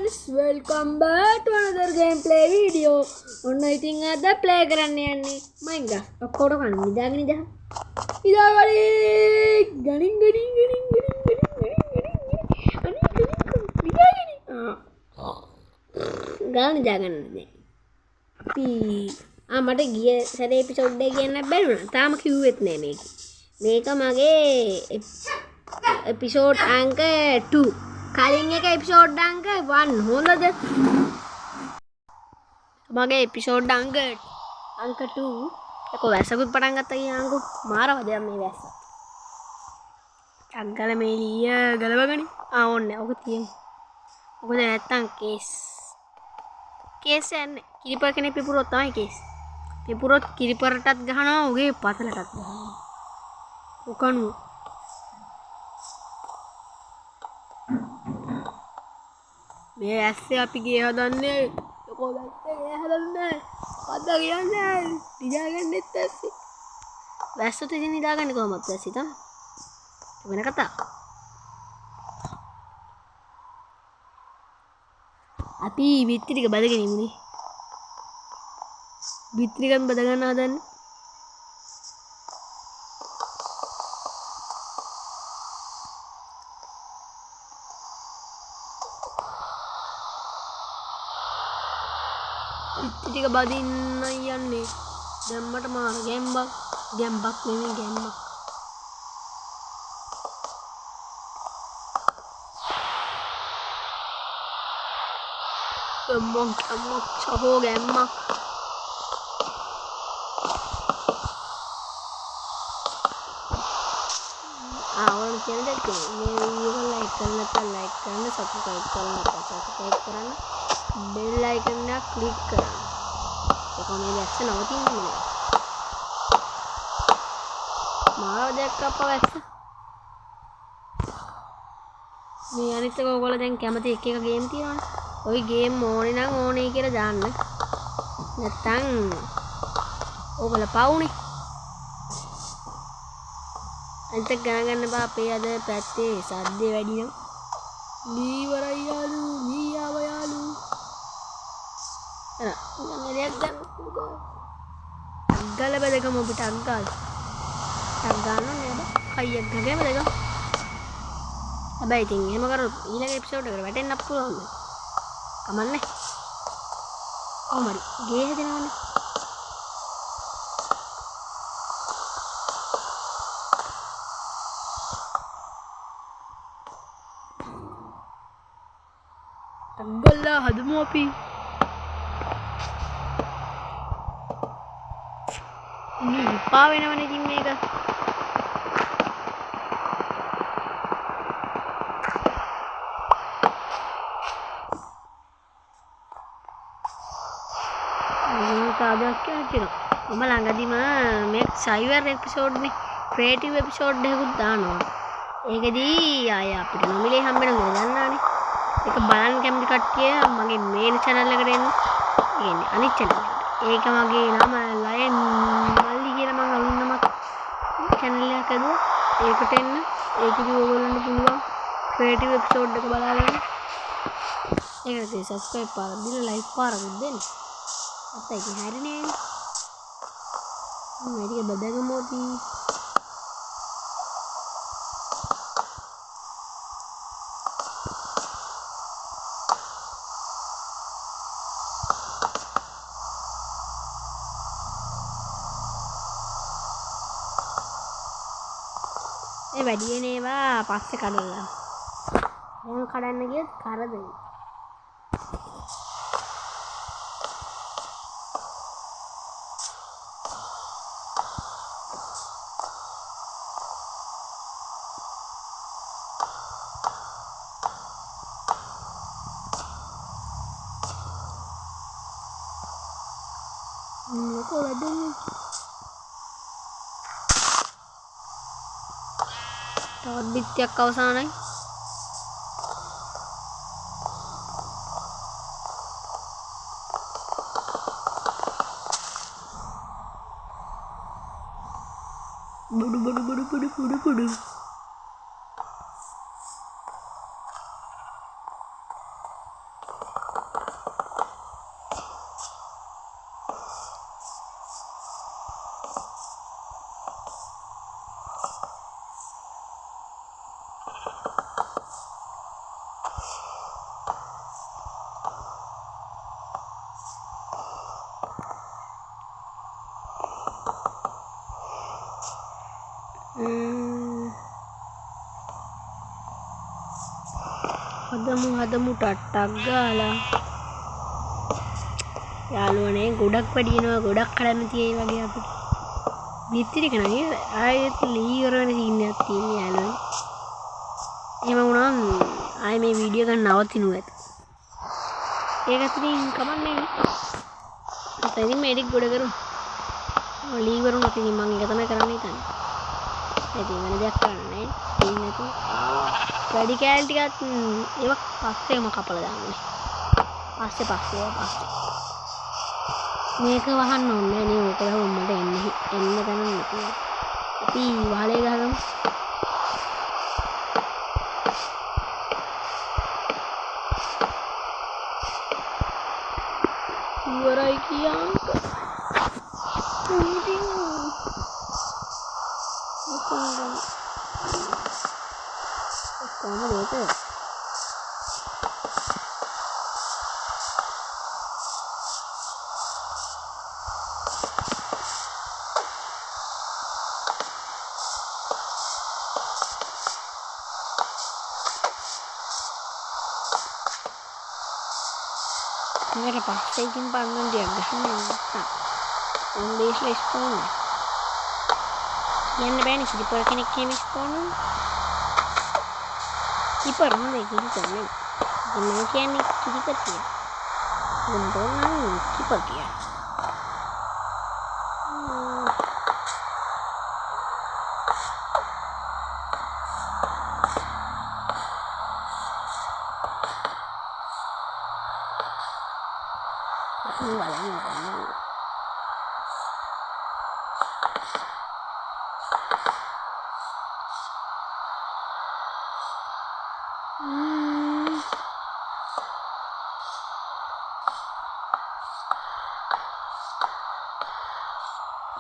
friends, welcome back to another gameplay video. ඔන්න ඉතින් අද play කරන්න යන්නේ Minecraft. ඔක්කොට කන්න නිදාගෙන ඉඳලා. ඉදාගලි ගණින් ගාන නිදාගන්න දැන්. අපි මට ගිය සැරේ එපිසෝඩ් එක කියන්න බැරි වුණා. තාම කිව්වෙත් නෑ මේක. මේක මගේ එපිසෝඩ් අංක 2. කලින් එක එපිසෝඩ් අංක 1 හොඳද? මගේ එපිසෝඩ් අංක 2 එක වැස්සකුත් පටන් ගත්තා කියනකො මාරව දෙයක් මේ වැස්ස. අංගල මේ ලිය ගලවගනි. ඕන්නේ. ඔක තියෙන්නේ. මොකද නැත්තම් කේස් යන්නේ. කිරිපර කෙනෙක් පිපුරොත් තමයි කේස්. පිපුරොත් කිරිපරටත් ගහනවා උගේ පතලටත් ගහනවා. උකණු මේ ඇස්සේ අපි ගේ හදන්නේ යකෝ වැස්සේ ගේ හදන්නේ අද කියන්නේ නිදාගන්නෙත් ඇස්සේ වැස්සට ඉතින් නිදාගන්නේ කොහොමද ඇස්සේ තමයි වෙන කතා අපි විත්ති ටික බදගෙන ඉමුනේ විත්ති ටිකක් බද ගන්න හදන්නේ ටික බදින්න යන්නේ දැම්මට මාර ගැම්බක් නෙමෙයි ගැම්මක් ගැම්මක් සහෝ ගැම්මක් ඔයාලට කියන දේ මේ වීඩියෝ එක ලයික් කරන්න සබ්ස්ක්‍රයිබ් කරන්න බෙල් අයිකන් එක ක්ලික් කරන්න කොහොමද වැස්ස නවතින්නේ මාව දැක්ක අප්පා වැස්ස මේ අනිත් එක ඔයගොල්ලෝ දැන් කැමති එක ගේම් තියෙනවනේ ওই ගේම් ඕනේ නම් ඕනේ කියලා දාන්න නැත්තම් ඔයගොල්ලෝ පවුනේ අනිත් එක ගණන් බා අපේ අද පැත්තේ සද්දේ වැඩි නම් ලීවරයි යාලු ලීයාව යාලු අග්ගල බෙදගම ඔබට අග්ගල් ගන්න නේද කයියක් ගගේම දෙක හැබැයි ඉතින් එහෙම කරොත් ඊළඟ එපිසෝඩ් එකට වැටෙන්නත් පුළුවන් කමන්නේ කොහමද ගේ හදනවනේ අග්ගල හදමු අපි පා වෙනවනේ ඉතින් මේක කාදක් කියනවා මම ළඟදිම මේ සයිවර් එපිසෝඩ් නේ ක්‍රියේටිව් එපිසෝඩ් එකකුත් දානවා ඒකෙදී ආය අපිට නොමිලේ හම්බ වෙනවා දන්නානේ ඒක බලන්න කැමති කට්ටිය මගේ මේන් channel එකට එන්න කියන්නේ අනිත් channel ඒක මගේ නම ලයන් මල්ලි කියලා මම අලුත් නමක් channel එකක් හදුවා ඒකට එන්න ඒකදී ඔයගොල්ලන්ට පුළුවන් ක්‍රියේටිව් එපිසෝඩ් එක බලාගන්න ඒකට subscribe පාරක් දීලා like පාරක් දෙන්න අපේ ඉතින් හරිනේ මේක බදගමෝටි ඒ වැඩි නේවා පස්සේ කඩලා එහෙම කඩන්න ගියත් කරදරයි මොකෝ වැඩන්නේ තවත් බිත්තියක් අවසానයි බඩු හදමු ටට්ටක් ගාලා යාළුවනේ ගොඩක් වැඩියනවා ගොඩක් කඩන්න තියෙයි වගේ අපිට බිත්තිරික නේද ආයෙත් ලී ඉවර වෙන සීන් එකක් තියෙන යාළුවනේ එහෙම වුණාම ආයෙ මේ වීඩියෝ ගන්න නවතිනු ඇත ඒකත් ඉතින් කමන්නේ අතනින් මේ එඩිට් ගොඩ කරමු ලී ඉවර වුණොත් ඉතින් මම ඒක තමයි කරන්න හිතන්නේ ඉතින් වෙන දෙයක් කරන්න නෑ තියෙන්නේ නැතුව වැඩි කෑල් ටිකක් ඒවා පස්සේම කපලා දාන්නේ. පස්සේ මේක වහන්න ඕනේ නේ ඕක ගහම මට එන්න ගන්න නැතුව. අපි වහලේ ගහගමු. ඉවරයි කියන්ක. කොහොමද ඒක? මේකට පස්සේ ඉතින් පන්නන් දෙයක් ගහන්න නැත්නම් ඔන් බේස්ලා ස්පෝන් යන්න බෑනේ කිරිපර කෙනෙක් එහෙම ස්පෝන් කිරිපර හොඳයි කිරිපර නේ මම කියන්නේ කිරිපර කියලා මම ඕනනම් කිරිපර කියලා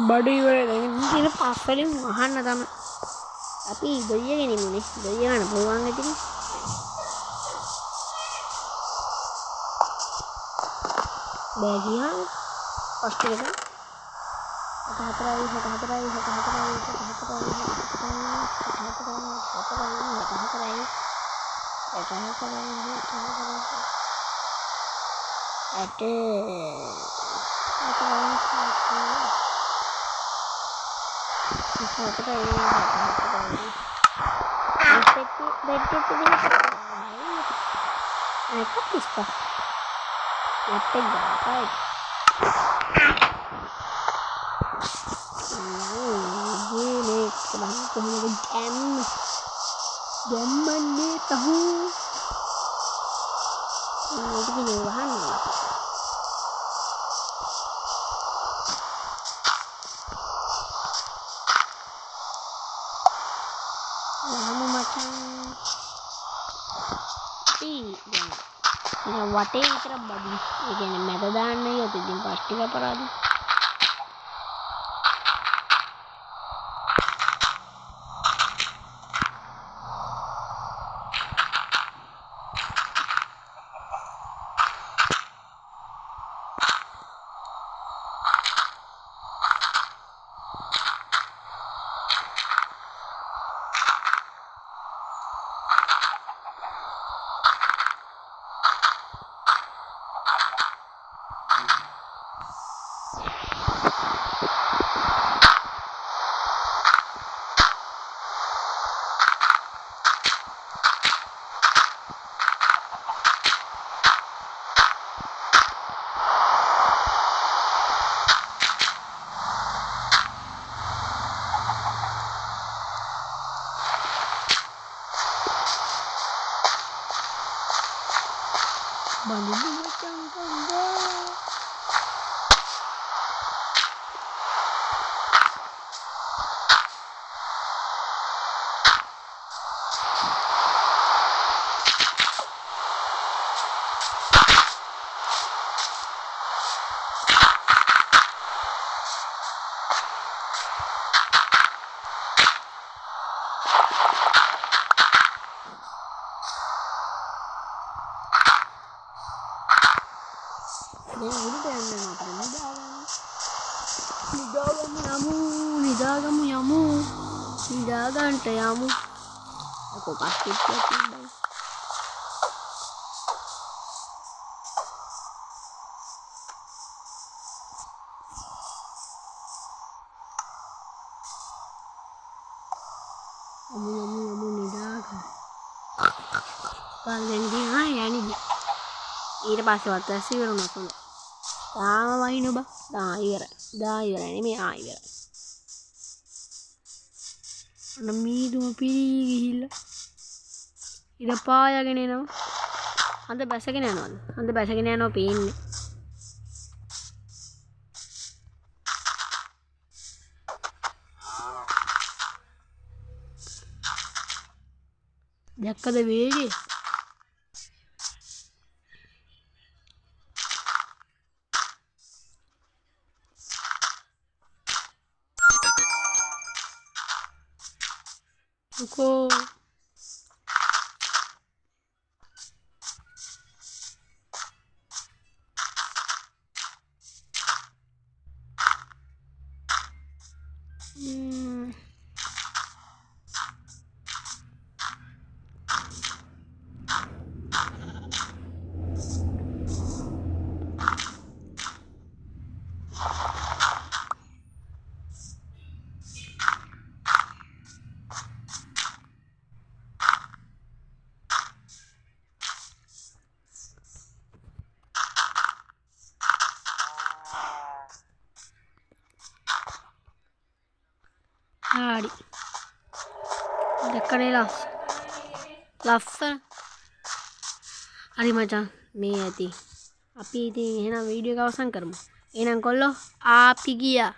බඩු ඉවරයි දැන් ඉතින් පස්වලින් අහන්න තමයි අපි ගොයිය ගෙනිමුනේ ගොයිය ගන්න පුළුවන් ඉතින් බෑ ගියා පස්ට් එක わていたらバディえけねメタダンねよってディンパスティガパラディ උඩට යන්න අපිට නිදාගමු යමු. නිදාගන්ට යමු. කොපස් පිටියක් තිබ්බයි. යමු නිදාගන්න. පල්ලෙන්දී යන්නේ. ඊට පස්සේ වත් ඇස් ඉවරුණා කොහොමද? තාම වහිනු බා. ඉවරයි නෙමෙයි ඉවරයි. අන්න මීදුම පිරී ගිහිල්ලා ඉර පායගෙන එනවා. අඳ බැසගෙන යනවාද? අඳ බැසගෙන යනවා පේන්නේ. දැක්කද වේගේ? Cô hari දැක්කනේ ලස්සන හරි මචං මේ ඇති අපි ඉතින් එහෙනම් වීඩියෝ එක අවසන් කරමු එහෙනම් කොල්ලෝ අපි ගියා